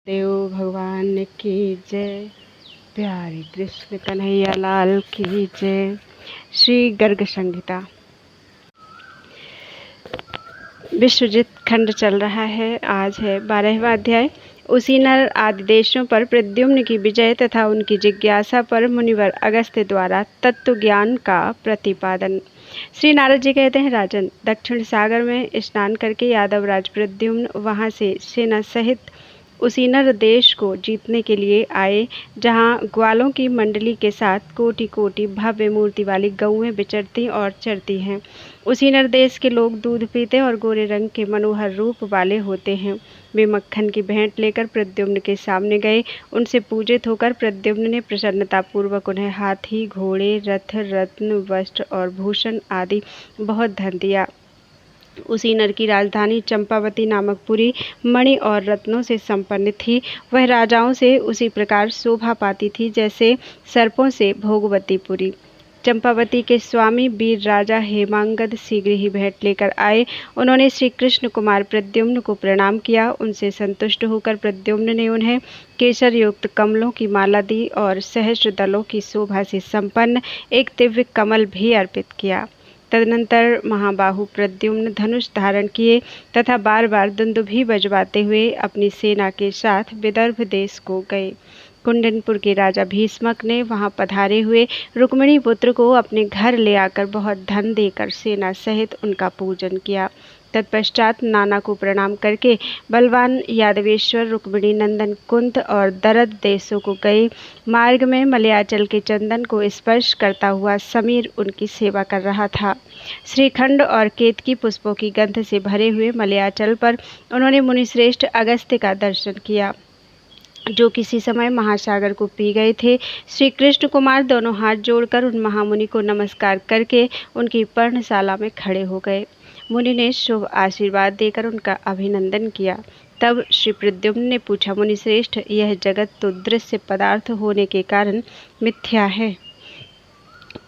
देव भगवान की जय। प्यारे कृष्ण कन्हैया लाल की जय। श्री गर्ग संहिता विश्वजित खंड चल रहा है। आज है 12वां अध्याय। उसी नर आदि देशों पर प्रद्युम्न की विजय तथा उनकी जिज्ञासा पर मुनिवर अगस्त्य द्वारा तत्व ज्ञान का प्रतिपादन। श्री नारद जी कहते हैं, राजन, दक्षिण सागर में स्नान करके यादवराज प्रद्युम्न वहां से सेना सहित उसी नर देश को जीतने के लिए आए, जहां ग्वालों की मंडली के साथ कोटि कोटि भव्य मूर्ति वाली गौएं विचरती और चरती हैं। उसी नर देश के लोग दूध पीते और गोरे रंग के मनोहर रूप वाले होते हैं। वे मक्खन की भेंट लेकर प्रद्युम्न के सामने गए। उनसे पूजित होकर प्रद्युम्न ने प्रसन्नता पूर्वक उन्हें हाथी, घोड़े, रथ, रत्न, वस्त्र और भूषण आदि बहुत धन दिया। उसी नर की राजधानी चंपावती नामक पुरी मणि और रत्नों से संपन्न थी। वह राजाओं से उसी प्रकार शोभा पाती थी जैसे सर्पों से भोगवती पुरी। चंपावती के स्वामी वीर राजा हेमांगद शीघ्र ही भेंट लेकर आए। उन्होंने श्री कृष्ण कुमार प्रद्युम्न को प्रणाम किया। उनसे संतुष्ट होकर प्रद्युम्न ने उन्हें केसर युक्त कमलों की माला दी और सहस्र दलों की शोभा से संपन्न एक दिव्य कमल भी अर्पित किया। तदनंतर महाबाहु प्रद्युम्न धनुष धारण किए तथा बार बार दुंदुभी बजवाते हुए अपनी सेना के साथ विदर्भ देश को गए। कुंडनपुर के राजा भीष्मक ने वहां पधारे हुए रुक्मिणी पुत्र को अपने घर ले आकर बहुत धन देकर सेना सहित उनका पूजन किया। तत्पश्चात नाना को प्रणाम करके बलवान यादवेश्वर रुक्मिणी नंदन कुंत और दरद देशों को गए। मार्ग में मलयाचल के चंदन को स्पर्श करता हुआ समीर उनकी सेवा कर रहा था। श्रीखंड और केतकी पुष्पों की गंध से भरे हुए मलयाचल पर उन्होंने मुनिश्रेष्ठ अगस्त्य का दर्शन किया, जो किसी समय महासागर को पी गए थे। श्री कृष्ण कुमार दोनों हाथ जोड़कर उन महामुनि को नमस्कार करके उनकी पर्णशाला में खड़े हो गए। मुनि ने शुभ आशीर्वाद देकर उनका अभिनंदन किया। तब श्री प्रद्युम्न ने पूछा, मुनिश्रेष्ठ, यह जगत तो दृश्य पदार्थ होने के कारण मिथ्या है,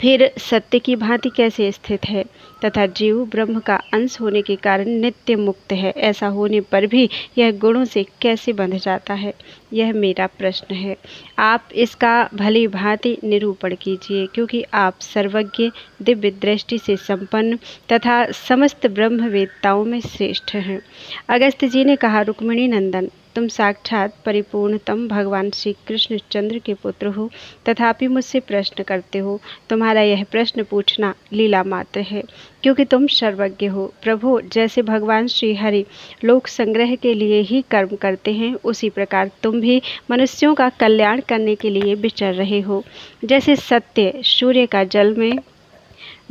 फिर सत्य की भांति कैसे स्थित है? तथा जीव ब्रह्म का अंश होने के कारण नित्य मुक्त है, ऐसा होने पर भी यह गुणों से कैसे बंध जाता है? यह मेरा प्रश्न है। आप इसका भली भांति निरूपण कीजिए, क्योंकि आप सर्वज्ञ, दिव्य दृष्टि से संपन्न तथा समस्त ब्रह्मवेत्ताओं में श्रेष्ठ हैं। अगस्त्य जी ने कहा, रुक्मिणी नंदन, तुम साक्षात परिपूर्णतम भगवान श्री कृष्णचंद्र के पुत्र हो, तथापि मुझसे प्रश्न करते हो। तुम्हारा यह प्रश्न पूछना लीला मात्र है, क्योंकि तुम सर्वज्ञ हो। प्रभु, जैसे भगवान श्री हरि लोक संग्रह के लिए ही कर्म करते हैं, उसी प्रकार तुम भी मनुष्यों का कल्याण करने के लिए विचर रहे हो। जैसे सत्य सूर्य का जल में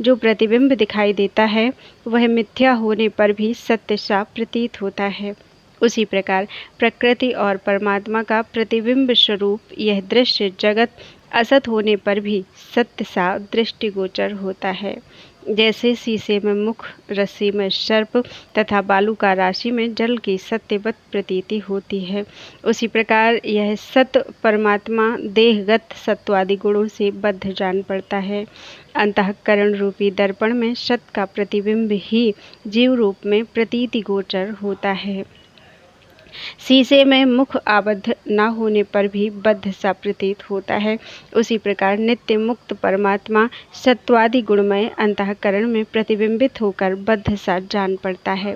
जो प्रतिबिंब दिखाई देता है, वह मिथ्या होने पर भी सत्य सा प्रतीत होता है, उसी प्रकार प्रकृति और परमात्मा का प्रतिबिंब स्वरूप यह दृश्य जगत असत होने पर भी सत्य सा दृष्टिगोचर होता है। जैसे शीशे में मुख, रस्सी में सर्प तथा बालू का राशि में जल की सत्यवत प्रतीति होती है, उसी प्रकार यह सत्य परमात्मा देहगत सत्वादि गुणों से बद्ध जान पड़ता है। अंतःकरण रूपी दर्पण में सत्य का प्रतिबिंब ही जीव रूप में प्रतीति गोचर होता है। शीशे में मुख आबद्ध न होने पर भी बद्ध सा प्रतीत होता है, उसी प्रकार नित्य मुक्त परमात्मा सत्वादि गुणमय अंतःकरण में प्रतिबिंबित होकर बद्ध सा जान पड़ता है।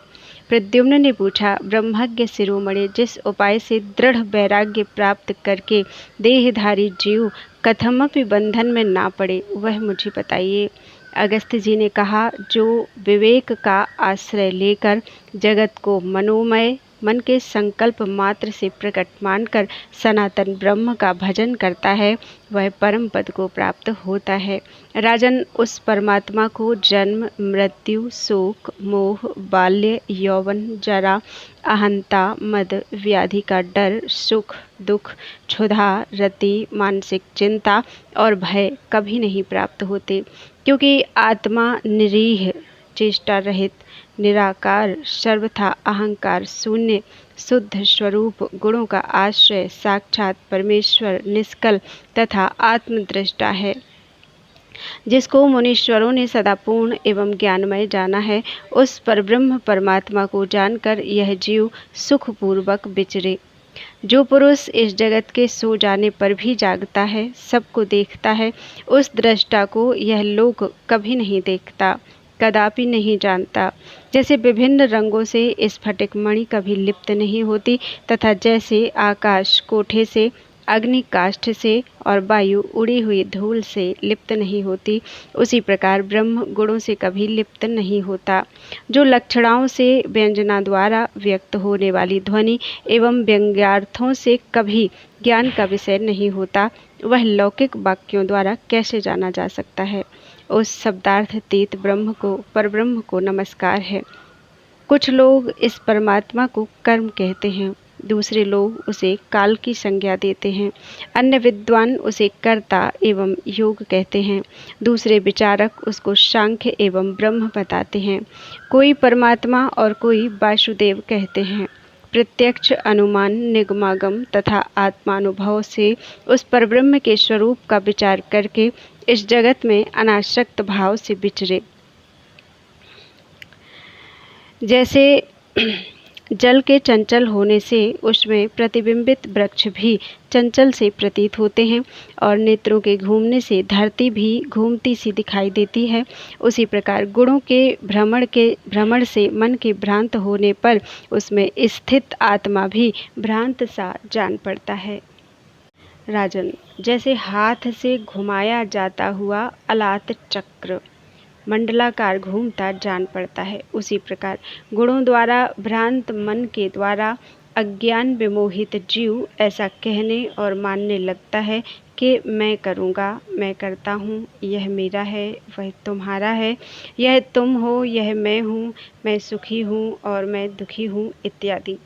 प्रद्युम्न ने पूछा, ब्रह्मज्ञ शिरोमणि, जिस उपाय से दृढ़ वैराग्य प्राप्त करके देहधारी जीव कथमपि बंधन में ना पड़े, वह मुझे बताइए। अगस्त्य जी ने कहा, जो विवेक का आश्रय लेकर जगत को मनोमय मन के संकल्प मात्र से प्रकट मानकर सनातन ब्रह्म का भजन करता है, वह परम पद को प्राप्त होता है। राजन, उस परमात्मा को जन्म, मृत्यु, शोक, मोह, बाल्य, यौवन, जरा, अहंता, मद, व्याधि का डर, सुख, दुख, क्षुधा, रति, मानसिक चिंता और भय कभी नहीं प्राप्त होते, क्योंकि आत्मा निरीह, चेष्टा रहित, निराकार, सर्वथा अहंकार शून्य, शुद्ध स्वरूप, गुणों का आश्रय, साक्षात परमेश्वर, निष्कल तथा आत्मदृष्टा है। जिसको मुनीश्वरों ने सदा पूर्ण एवं ज्ञानमय जाना है, उस परब्रह्म परमात्मा को जानकर यह जीव सुखपूर्वक विचरे। जो पुरुष इस जगत के सो जाने पर भी जागता है, सबको देखता है, उस दृष्टा को यह लोक कभी नहीं देखता, कदापि नहीं जानता। जैसे विभिन्न रंगों से स्फटिक मणि कभी लिप्त नहीं होती तथा जैसे आकाश कोठे से, अग्नि काष्ठ से और वायु उड़ी हुई धूल से लिप्त नहीं होती, उसी प्रकार ब्रह्म गुणों से कभी लिप्त नहीं होता। जो लक्षणाओं से व्यंजना द्वारा व्यक्त होने वाली ध्वनि एवं व्यंग्यार्थों से कभी ज्ञान का विषय नहीं होता, वह लौकिक वाक्यों द्वारा कैसे जाना जा सकता है। उस शब्दार्थतीत ब्रह्म को, परब्रह्म को नमस्कार है। कुछ लोग इस परमात्मा को कर्म कहते हैं, दूसरे लोग उसे काल की संज्ञा देते हैं, अन्य विद्वान उसे कर्ता एवं योग कहते हैं, दूसरे विचारक उसको सांख्य एवं ब्रह्म बताते हैं। कोई परमात्मा और कोई वासुदेव कहते हैं। प्रत्यक्ष अनुमान, निगमागम तथा आत्मानुभव से उस परब्रह्म के स्वरूप का विचार करके इस जगत में अनासक्त भाव से विचरे। जैसे जल के चंचल होने से उसमें प्रतिबिंबित वृक्ष भी चंचल से प्रतीत होते हैं और नेत्रों के घूमने से धरती भी घूमती सी दिखाई देती है, उसी प्रकार गुणों के भ्रमण से मन के भ्रांत होने पर उसमें स्थित आत्मा भी भ्रांत सा जान पड़ता है। राजन, जैसे हाथ से घुमाया जाता हुआ अलात चक्र मंडलाकार घूमता जान पड़ता है, उसी प्रकार गुणों द्वारा भ्रांत मन के द्वारा अज्ञान विमोहित जीव ऐसा कहने और मानने लगता है कि मैं करूँगा, मैं करता हूँ, यह मेरा है, वह तुम्हारा है, यह तुम हो, यह मैं हूँ, मैं सुखी हूँ और मैं दुखी हूँ इत्यादि।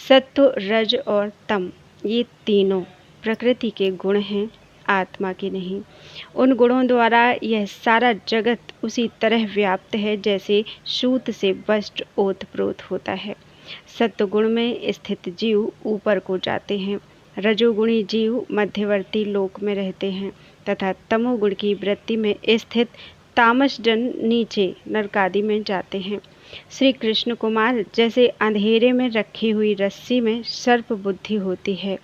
सत्व, रज और तम ये तीनों प्रकृति के गुण हैं, आत्मा के नहीं। उन गुणों द्वारा यह सारा जगत उसी तरह व्याप्त है जैसे सूत से वस्त्र ओतप्रोत होता है। सत्वगुण में स्थित जीव ऊपर को जाते हैं, रजोगुणी जीव मध्यवर्ती लोक में रहते हैं तथा तमोगुण की वृत्ति में स्थित तामस जन नीचे नरकादि में जाते हैं। श्री कृष्ण कुमार जैसे अंधेरे में रखी हुई रस्सी में सर्प बुद्धि होती है,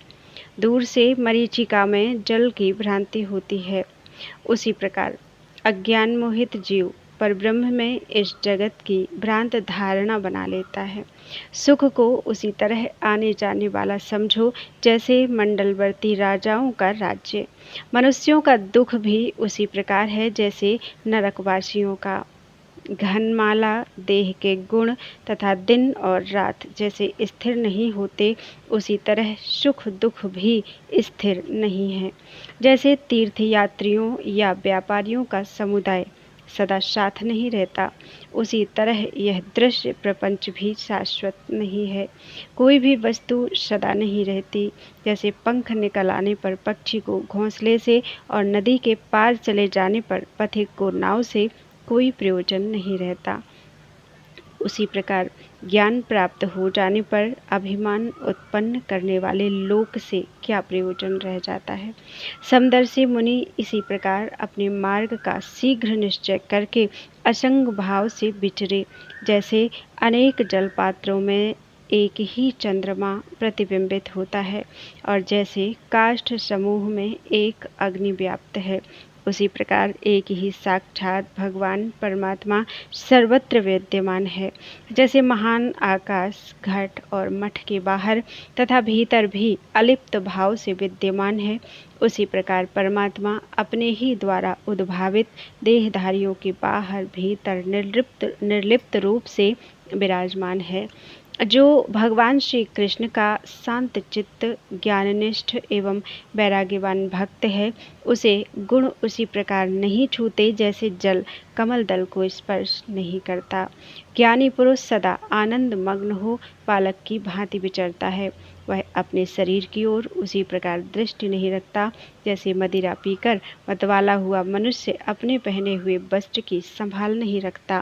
दूर से मरीचिका में जल की भ्रांति होती है, उसी प्रकार अज्ञान मोहित जीव परब्रह्म में इस जगत की भ्रांत धारणा बना लेता है। सुख को उसी तरह आने जाने वाला समझो जैसे मंडलवर्ती राजाओं का राज्य। मनुष्यों का दुख भी उसी प्रकार है जैसे नरकवासियों का। घनमाला देह के गुण तथा दिन और रात जैसे स्थिर नहीं होते, उसी तरह सुख दुख भी स्थिर नहीं है। जैसे तीर्थयात्रियों या व्यापारियों का समुदाय सदा साथ नहीं रहता, उसी तरह यह दृश्य प्रपंच भी शाश्वत नहीं है। कोई भी वस्तु सदा नहीं रहती। जैसे पंख निकल आने पर पक्षी को घोंसले से और नदी के पार चले जाने पर पथिक को नाव से कोई प्रयोजन नहीं रहता, उसी प्रकार ज्ञान प्राप्त हो जाने पर अभिमान उत्पन्न करने वाले लोक से क्या प्रयोजन रह जाता है। समदर्शी मुनि इसी प्रकार अपने मार्ग का शीघ्र निश्चय करके असंग भाव से विचरे। जैसे अनेक जलपात्रों में एक ही चंद्रमा प्रतिबिंबित होता है और जैसे काष्ठ समूह में एक अग्नि व्याप्त है, उसी प्रकार एक ही साक्षात भगवान परमात्मा सर्वत्र विद्यमान है। जैसे महान आकाश घट और मठ के बाहर तथा भीतर भी अलिप्त भाव से विद्यमान है, उसी प्रकार परमात्मा अपने ही द्वारा उद्भावित देहधारियों के बाहर भीतर निर्लिप्त रूप से विराजमान है। जो भगवान श्री कृष्ण का शांत चित्त ज्ञाननिष्ठ एवं वैराग्यवान भक्त है, उसे गुण उसी प्रकार नहीं छूते जैसे जल कमल दल को स्पर्श नहीं करता। ज्ञानी पुरुष सदा आनंद मग्न हो बालक की भांति विचरता है। वह अपने शरीर की ओर उसी प्रकार दृष्टि नहीं रखता जैसे मदिरा पीकर मतवाला हुआ मनुष्य अपने पहने हुए वस्त्र की संभाल नहीं रखता।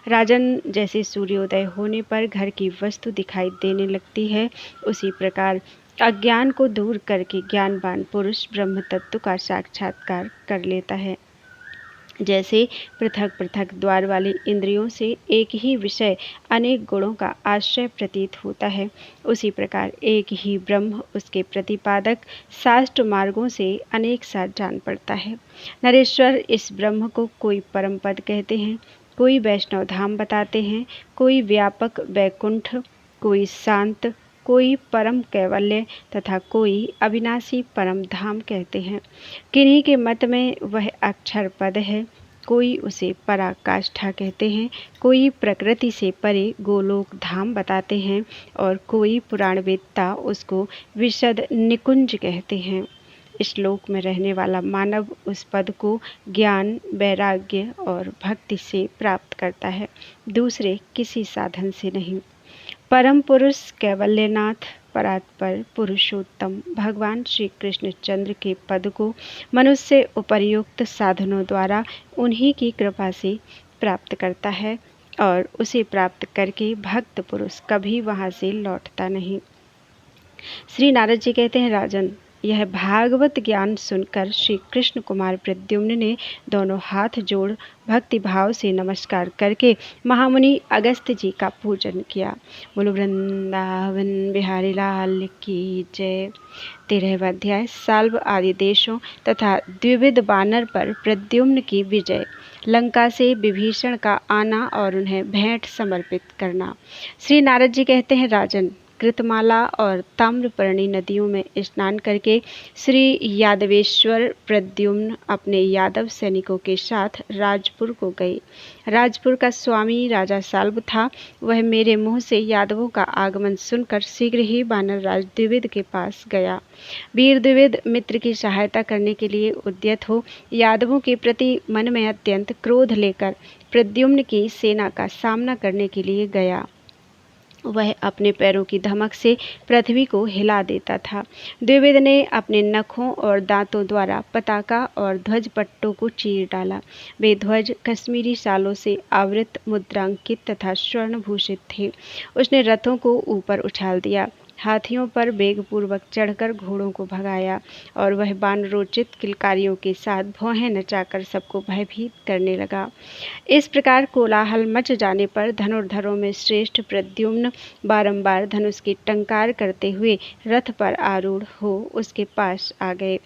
राजन, जैसे सूर्योदय होने पर घर की वस्तु दिखाई देने लगती है, उसी प्रकार अज्ञान को दूर करके ज्ञानवान पुरुष ब्रह्म तत्व का साक्षात्कार कर लेता है। जैसे पृथक पृथक द्वार वाली इंद्रियों से एक ही विषय अनेक गुणों का आश्रय प्रतीत होता है, उसी प्रकार एक ही ब्रह्म उसके प्रतिपादक शास्त्र मार्गों से अनेक साथ जान पड़ता है। नरेश्वर इस ब्रह्म को कोई परम पद कहते हैं, कोई वैष्णव धाम बताते हैं, कोई व्यापक वैकुंठ, कोई शांत, कोई परम कैवल्य तथा कोई अविनाशी परम धाम कहते हैं। किन्हीं के मत में वह अक्षर पद है, कोई उसे पराकाष्ठा कहते हैं, कोई प्रकृति से परे गोलोक धाम बताते हैं और कोई पुराणवेत्ता उसको विशद निकुंज कहते हैं। इस लोक में रहने वाला मानव उस पद को ज्ञान, वैराग्य और भक्ति से प्राप्त करता है, दूसरे किसी साधन से नहीं। परम पुरुष कैवल्यनाथ परात्पर पुरुषोत्तम भगवान श्री कृष्णचंद्र के पद को मनुष्य उपर्युक्त साधनों द्वारा उन्हीं की कृपा से प्राप्त करता है और उसे प्राप्त करके भक्त पुरुष कभी वहाँ से लौटता नहीं। श्री नारद जी कहते हैं, राजन, यह भागवत ज्ञान सुनकर श्री कृष्ण कुमार प्रद्युम्न ने दोनों हाथ जोड़ भक्ति भाव से नमस्कार करके महामुनि अगस्त जी का पूजन किया। बोलो वृंदावन बिहारी लाल की जय। 13वां अध्याय साल्व आदि देशों तथा द्विविध बानर पर प्रद्युम्न की विजय, लंका से विभीषण का आना और उन्हें भेंट समर्पित करना। श्री नारद जी कहते हैं, राजन, कृतमाला और ताम्रपर्णी नदियों में स्नान करके श्री यादवेश्वर प्रद्युम्न अपने यादव सैनिकों के साथ राजपुर को गए। राजपुर का स्वामी राजा साल्व था। वह मेरे मुंह से यादवों का आगमन सुनकर शीघ्र ही वानर राज द्विविद के पास गया। वीर द्विविद मित्र की सहायता करने के लिए उद्यत हो यादवों के प्रति मन में अत्यंत क्रोध लेकर प्रद्युम्न की सेना का सामना करने के लिए गया। वह अपने पैरों की धमक से पृथ्वी को हिला देता था। द्विविद ने अपने नखों और दांतों द्वारा पताका और ध्वज पट्टों को चीर डाला। वे ध्वज कश्मीरी शालों से आवृत, मुद्रांकित तथा स्वर्णभूषित थे। उसने रथों को ऊपर उछाल दिया, हाथियों पर वेगपूर्वक चढ़कर घोड़ों को भगाया और वह वानरोचित किलकारियों के साथ भौहें नचाकर सबको भयभीत करने लगा। इस प्रकार कोलाहल मच जाने पर धनुर्धरों में श्रेष्ठ प्रद्युम्न बारंबार धनुष की टंकार करते हुए रथ पर आरूढ़ हो उसके पास आ गए।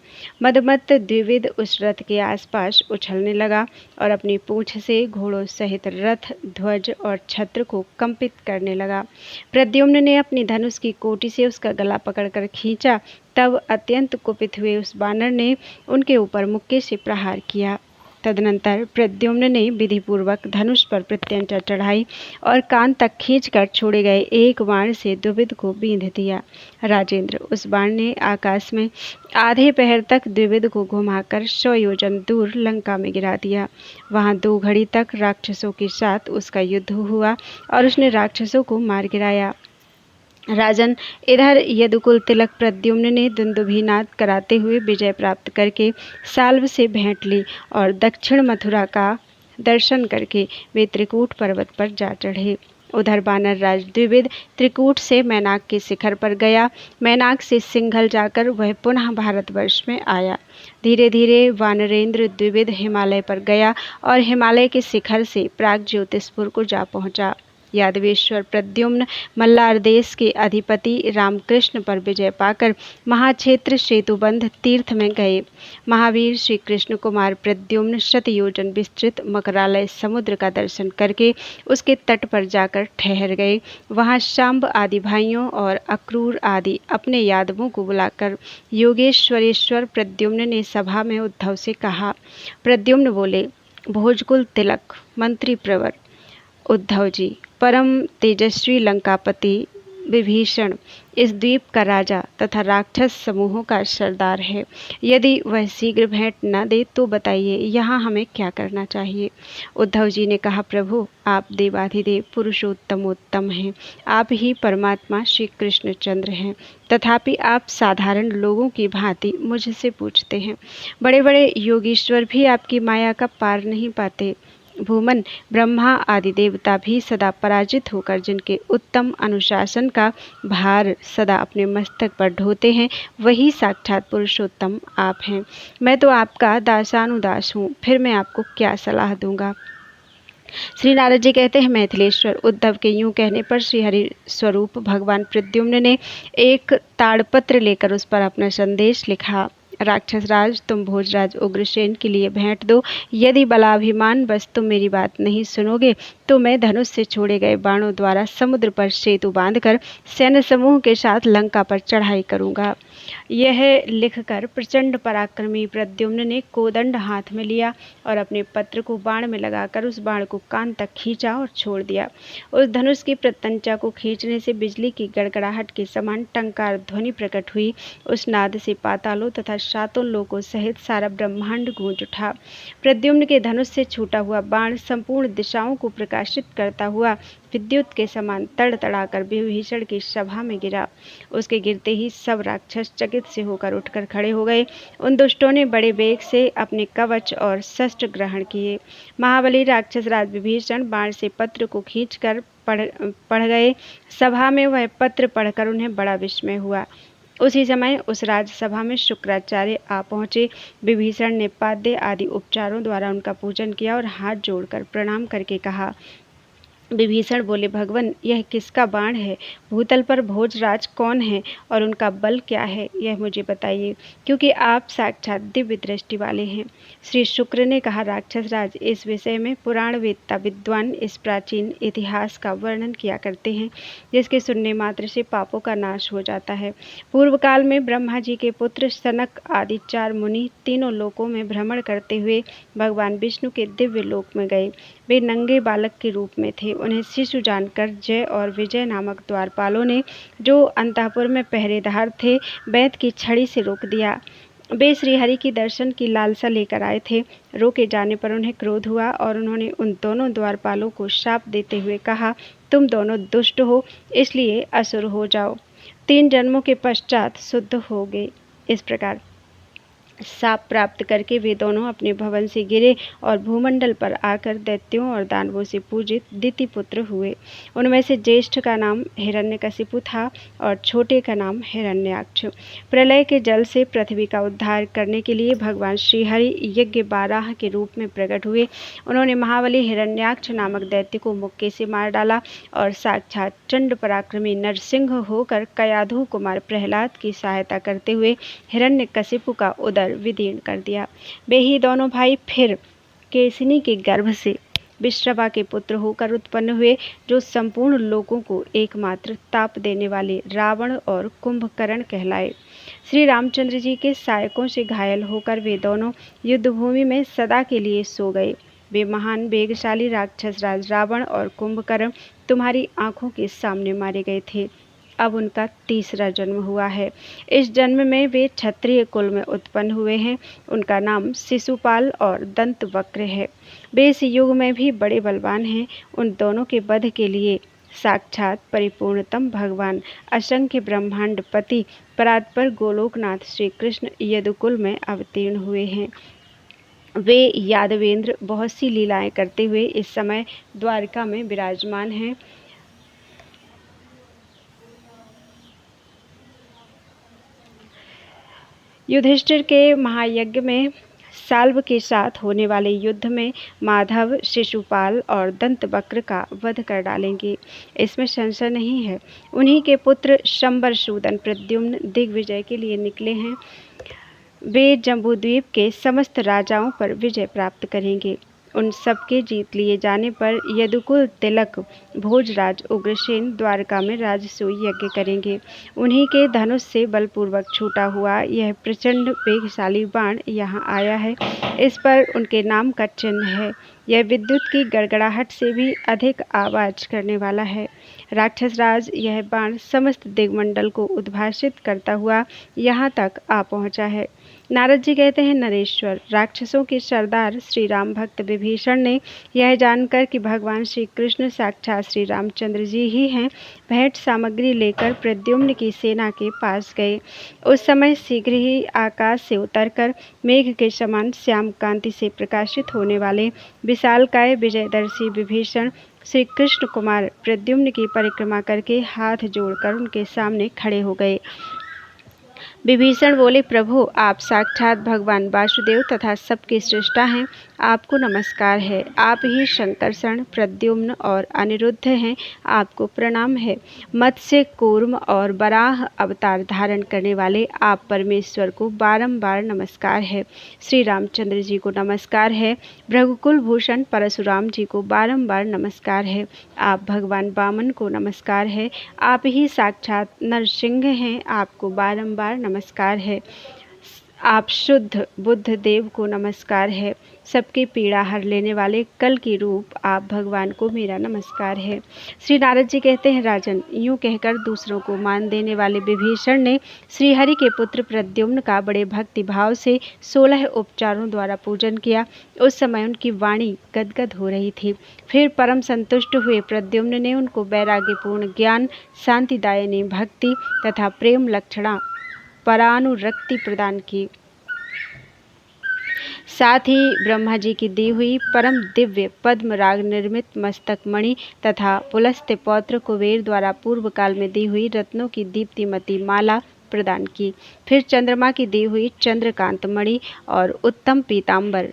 मदमत्त द्विविद उस रथ के आसपास उछलने लगा और अपनी पूंछ से घोड़ों सहित रथ, ध्वज और छत्र को कंपित करने लगा। प्रद्युम्न ने अपनी धनुष की कोटि से उसका गला पकड़कर खींचा। तब अत्यंत कुपित हुए उस बानर ने उनके ऊपर मुक्के से प्रहार किया। तदनंतर प्रद्युम्न ने विधिपूर्वक धनुष पर प्रत्यंचा चढ़ाई और कान तक खींचकर छोड़े गए एक बाण से द्विविद को बींध दिया। राजेंद्र, उस बाण ने आकाश में आधे पहर तक द्विविद को घुमाकर 100 योजन दूर लंका में गिरा दिया। वहां 2 घड़ी तक राक्षसों के साथ उसका युद्ध हुआ और उसने राक्षसों को मार गिराया। राजन, इधर यदुकुल तिलक प्रद्युम्न ने दुंदुभिनाद कराते हुए विजय प्राप्त करके साल्व से भेंट ली और दक्षिण मथुरा का दर्शन करके वे त्रिकूट पर्वत पर जा चढ़े। उधर बानर राज द्विविद त्रिकूट से मैनाक के शिखर पर गया। मैनाक से सिंघल जाकर वह पुनः भारतवर्ष में आया। धीरे धीरे वानरेंद्र द्विविद हिमालय पर गया और हिमालय के शिखर से प्राग ज्योतिषपुर को जा पहुंचा। यादवेश्वर प्रद्युम्न मल्लार देश के अधिपति रामकृष्ण पर विजय पाकर महाक्षेत्र सेतुबंध तीर्थ में गए। महावीर श्री कृष्ण कुमार प्रद्युम्न 100 योजन विस्तृत मकरालय समुद्र का दर्शन करके उसके तट पर जाकर ठहर गए। वहां शांब आदि भाइयों और अक्रूर आदि अपने यादवों को बुलाकर योगेश्वरेश्वर प्रद्युम्न ने सभा में उद्धव से कहा। प्रद्युम्न बोले, भोजकुल तिलक, मंत्री प्रवर उद्धव जी, परम तेजस्वी लंकापति विभीषण इस द्वीप का राजा तथा राक्षस समूहों का सरदार है। यदि वह शीघ्र भेंट न दे तो बताइए, यहाँ हमें क्या करना चाहिए। उद्धव जी ने कहा, प्रभु, आप देवाधिदेव पुरुषोत्तमोत्तम हैं। आप ही परमात्मा श्री कृष्णचंद्र हैं। तथापि आप साधारण लोगों की भांति मुझसे पूछते हैं। बड़े बड़े योगीश्वर भी आपकी माया का पार नहीं पाते। भूमन ब्रह्मा आदि देवता भी सदा पराजित होकर जिनके उत्तम अनुशासन का भार सदा अपने मस्तक पर ढोते हैं, वही साक्षात पुरुषोत्तम आप हैं। मैं तो आपका दासानुदास हूँ, फिर मैं आपको क्या सलाह दूंगा। श्री नारद जी कहते हैं, मैथिलेश्वर उद्धव के यूं कहने पर श्री हरि स्वरूप भगवान प्रद्युम्न ने एक ताड़पत्र लेकर उस पर अपना संदेश लिखा। राक्षस राज, तुम भोजराज उग्रसेन के लिए भेंट दो। यदि बलाभिमान बस तुम मेरी बात नहीं सुनोगे तो मैं धनुष से छोड़े गए बाणों द्वारा समुद्र पर सेतु बांधकर सैन्य समूह के साथ लंका पर चढ़ाई करूंगा। यह लिखकर प्रचंड पराक्रमी प्रद्युम्न ने कोदंड हाथ में लिया और अपने पत्र को बाण में लगाकर उस बाण को कान तक खींचा और छोड़ दिया। उस धनुष की प्रत्यंचा को खींचने से बिजली की गड़गड़ाहट के समान टंकार ध्वनि प्रकट हुई। उस नाद से पातालों तथा सातों लोकों सहित सारा ब्रह्मांड गूंज उठा। प्रद्युम्न के धनुष से छूटा हुआ बाण संपूर्ण दिशाओं को प्रकाशित करता हुआ विद्युत के समान तड़तड़ाकर विभीषण की सभा में गिरा। उसके गिरते ही सब राक्षस चकित से होकर उठकर खड़े हो गए। उन दुष्टों ने बड़े वेग से अपने कवच और शस्त्र ग्रहण किए। महाबली राक्षस राज विभीषण बाण से पत्र को खींचकर पढ़ गए। सभा में वह पत्र पढ़कर उन्हें बड़ा विस्मय हुआ। उसी समय उस राजसभा में शुक्राचार्य आ पहुंचे। विभीषण ने पाद्य आदि उपचारों द्वारा उनका पूजन किया और हाथ जोड़कर प्रणाम करके कहा। विभीषण बोले, भगवन, यह किसका बाण है? भूतल पर भोजराज कौन है और उनका बल क्या है, यह मुझे बताइए, क्योंकि आप साक्षात दिव्य दृष्टि वाले हैं। श्री शुक्र ने कहा, राक्षस राज, इस विषय में पुराण वेत्ता विद्वान इस प्राचीन इतिहास का वर्णन किया करते हैं, जिसके सुनने मात्र से पापों का नाश हो जाता है। पूर्व काल में ब्रह्मा जी के पुत्र सनक आदि 4 मुनि तीनों लोकों में भ्रमण करते हुए भगवान विष्णु के दिव्य लोक में गए। वे नंगे बालक के रूप में थे। उन्हें शिशु जानकर जय और विजय नामक द्वारपालों ने, जो अंतःपुर में पहरेदार थे, बैत की छड़ी से रोक दिया। वे श्रीहरि की दर्शन की लालसा लेकर आए थे। रोके जाने पर उन्हें क्रोध हुआ और उन्होंने उन दोनों द्वारपालों को शाप देते हुए कहा, तुम दोनों दुष्ट हो, इसलिए असुर हो जाओ। 3 जन्मों के पश्चात शुद्ध होगे। इस प्रकार शाप प्राप्त करके वे दोनों अपने भवन से गिरे और भूमंडल पर आकर दैत्यों और दानवों से पूजित दिति पुत्र हुए। उनमें से ज्येष्ठ का नाम हिरण्यकशिपु था और छोटे का नाम हिरण्याक्ष। प्रलय के जल से पृथ्वी का उद्धार करने के लिए भगवान श्रीहरि यज्ञ बाराह के रूप में प्रकट हुए। उन्होंने महाबली हिरण्याक्ष नामक दैत्य को मुक्के से मार डाला और साक्षात चंड पराक्रमी नरसिंह होकर कयाधु कुमार प्रहलाद की सहायता करते हुए हिरण्यकशिपु का उदर विदीर्ण कर दिया। वे ही दोनों भाई फिर केसिनी के गर्भ से विश्रवा के पुत्र होकर उत्पन्न हुए, जो संपूर्ण लोगों को एकमात्र ताप देने वाले रावण और कुंभकर्ण कहलाए। श्री रामचंद्र जी के सहायकों से घायल होकर वे दोनों युद्धभूमि में सदा के लिए सो गए। वे महान वेगशाली राक्षस राज रावण और कुंभकर्ण तुम्हारी आंखों के सामने मारे गए थे। अब उनका 3रा जन्म हुआ है। इस जन्म में वे क्षत्रिय कुल में उत्पन्न हुए हैं। उनका नाम शिशुपाल और दंतवक्र है। वे इस युग में भी बड़े बलवान हैं। उन दोनों के वध के लिए साक्षात परिपूर्णतम भगवान असंख्य ब्रह्मांड पति परात्पर गोलोकनाथ श्री कृष्ण यदुकुल में अवतीर्ण हुए हैं। वे यादवेंद्र बहुत सी लीलाएं करते हुए इस समय द्वारका में विराजमान हैं। युधिष्ठिर के महायज्ञ में साल्व के साथ होने वाले युद्ध में माधव, शिशुपाल और दंतवक्र का वध कर डालेंगे, इसमें संशय नहीं है। उन्हीं के पुत्र शंबरसूदन प्रद्युम्न दिग्विजय के लिए निकले हैं। वे जम्बूद्वीप के समस्त राजाओं पर विजय प्राप्त करेंगे। उन सबके जीत लिए जाने पर यदुकुल तिलक भोजराज उग्रसेन द्वारका में राजसूय यज्ञ करेंगे। उन्हीं के धनुष से बलपूर्वक छूटा हुआ यह प्रचंड वेगशाली बाण यहाँ आया है। इस पर उनके नाम का चिन्ह है। यह विद्युत की गड़गड़ाहट से भी अधिक आवाज करने वाला है। राक्षस राज, यह बाण समस्त दिग्मंडल को उद्भासित करता हुआ यहाँ तक आ पहुँचा है। नारद जी कहते हैं, नरेश्वर, राक्षसों के सरदार श्री राम भक्त विभीषण ने यह जानकर कि भगवान श्री कृष्ण साक्षात श्री रामचंद्र जी ही हैं, भेंट सामग्री लेकर प्रद्युम्न की सेना के पास गए। उस समय शीघ्र ही आकाश से उतरकर मेघ के समान श्याम कांति से प्रकाशित होने वाले विशालकाय विजयदर्शी विभीषण श्री कृष्ण कुमार प्रद्युम्न की परिक्रमा करके हाथ जोड़कर उनके सामने खड़े हो गए। विभीषण बोले, प्रभु आप साक्षात भगवान वासुदेव तथा सबके सृष्टा हैं, आपको नमस्कार है। आप ही शंकरषण, प्रद्युम्न और अनिरुद्ध हैं, आपको प्रणाम है। मत्स्य, कूर्म और वराह अवतार धारण करने वाले आप परमेश्वर को बारंबार नमस्कार है। श्री रामचंद्र जी को नमस्कार है। भृगुकुल भूषण परशुराम जी को बारंबार नमस्कार है। आप भगवान वामन को नमस्कार है। आप ही साक्षात नरसिंह हैं, आपको बारंबार नमस्कार है। आप शुद्ध बुद्ध देव को नमस्कार है। सबकी पीड़ा हर लेने वाले कल की रूप आप भगवान को मेरा नमस्कार है। श्री नारद जी कहते हैं, राजन, यूं कहकर दूसरों को मान देने वाले विभीषण ने श्रीहरि के पुत्र प्रद्युम्न का बड़े भक्ति भाव से 16 उपचारों द्वारा पूजन किया। उस समय उनकी वाणी गदगद हो रही थी। फिर परम संतुष्ट हुए प्रद्युम्न ने उनको वैराग्यपूर्ण ज्ञान, शांतिदायिनी भक्ति तथा प्रेम लक्षणा परानुरक्ति प्रदान की। साथ ही ब्रह्मा जी की दी हुई परम दिव्य पद्म राग निर्मित मस्तक मणि तथा पुलस्त्य पौत्र कुबेर द्वारा पूर्व काल में दी हुई रत्नों की दीप्तिमती माला प्रदान की। फिर चंद्रमा की दी हुई चंद्रकांत मणि और उत्तम पीतांबर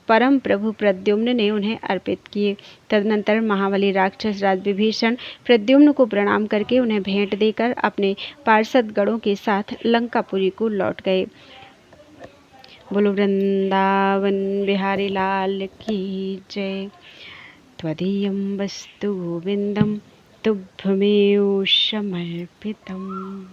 परम प्रभु प्रद्युम्न ने उन्हें अर्पित किए। तदनंतर महाबली राक्षस राज विभीषण प्रद्युम्न को प्रणाम करके उन्हें भेंट देकर अपने पार्षद गणों के साथ लंकापुरी को लौट गए। बोलो वृंदावन बिहारी लाल की जय। त्वदीयं वस्तु गोविंदम तुभ्यमेव समर्पितम्।